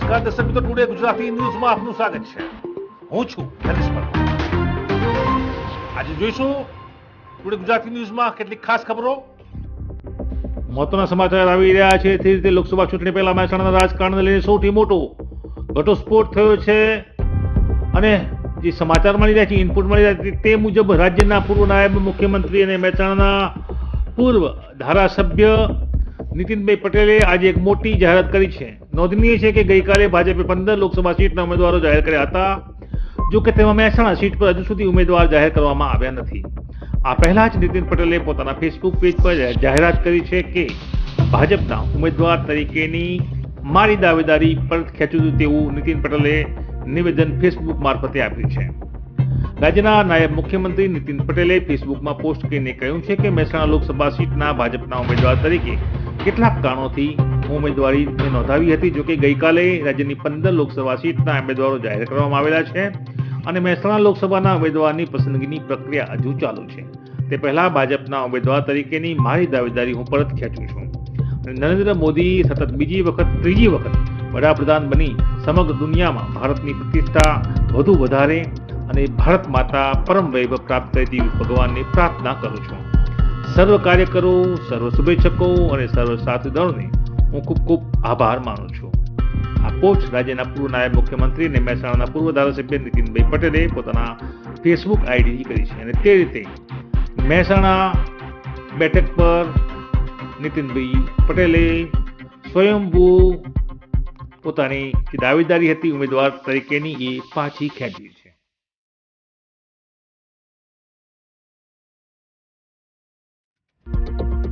નમસ્કાર દર્શક મિત્રો, ટુડે ગુજરાતી ન્યૂઝમાં આપનું સ્વાગત છે. હું છું ધનેશ પરમાર. આજે જોઈશું ટુડે ગુજરાતી ન્યૂઝમાં કેટલીક ખાસ ખબરો. મહત્વના સમાચાર આવી રહ્યા છે. તે રીતે લોકસભા ચૂંટણી પહેલા મહેસાણાના રાજકારણને લઈને સૌથી મોટો ઘટસ્ફોટ થયો છે અને જે સમાચાર મળી રહ્યા છે, ઇનપુટ મળી રહ્યા છે તે મુજબ રાજ્યના પૂર્વ નાયબ મુખ્યમંત્રી અને મહેસાણાના પૂર્વ ધારાસભ્ય નીતિનભાઈ પટેલે આજે એક મોટી જાહેરાત કરી છે. નોંધનીય છે કે ગઈકાલે ભાજપે 15 લોકસભા સીટના ઉમેદવારો જાહેર કર્યા હતા. જો કે તેમાં મહેસાણા સીટ પર હજુ સુધી ઉમેદવાર જાહેર કરવામાં આવ્યા નથી. આ પહેલા જ નીતિન પટેલે પોતાના ફેસબુક પેજ પર જાહેરાત કરી છે કે ભાજપના ઉમેદવાર તરીકેની મારી દાવેદારી પરત ખેંચું તેવું નીતિન પટેલે નિવેદન ફેસબુક મારફતે આપ્યું છે. રાજ્યના નાયબ મુખ્યમંત્રી નીતિન પટેલે ફેસબુકમાં પોસ્ટ કરીને કહ્યું છે કે મહેસાણા લોકસભા સીટના ભાજપના ઉમેદવાર તરીકે કેટલાક કારણોથી ઉમેદવારી નોંધાવી હતી. જોકે ગઈકાલે રાજ્યની 15 લોકસભા સીટના ઉમેદવારો જાહેર કરવામાં આવેલા છે અને મહેસાણા લોકસભાના ઉમેદવારની પસંદગીની પ્રક્રિયા હજુ ચાલુ છે. તે પહેલા ભાજપના ઉમેદવાર તરીકેની મારી દાવેદારી હું પરત ખેંચું છું. નરેન્દ્ર મોદી સતત ત્રીજી વખત વડાપ્રધાન બની સમગ્ર દુનિયામાં ભારતની પ્રતિષ્ઠા વધુ વધારે અને ભારત માતા પરમ વૈભવ પ્રાપ્ત કરે તેવી ભગવાનની પ્રાર્થના કરું છું. સર્વ કાર્યકરો, સર્વ શુભેચ્છકો અને સર્વ સાથીદારોને હું ખૂબ ખૂબ આભાર માનું છું. આ પોસ્ટ રાજ્યના પૂર્વ નાયબ મુખ્યમંત્રી અને મહેસાણાના પૂર્વ ધારાસભ્ય નીતિનભાઈ પટેલે પોતાના ફેસબુક આઈડી કરી છે અને તે રીતે મહેસાણા બેઠક પર નીતિનભાઈ પટેલે સ્વયંભૂ પોતાની જે દાવેદારી હતી ઉમેદવાર તરીકેની એ પાછી ખેંચી છે.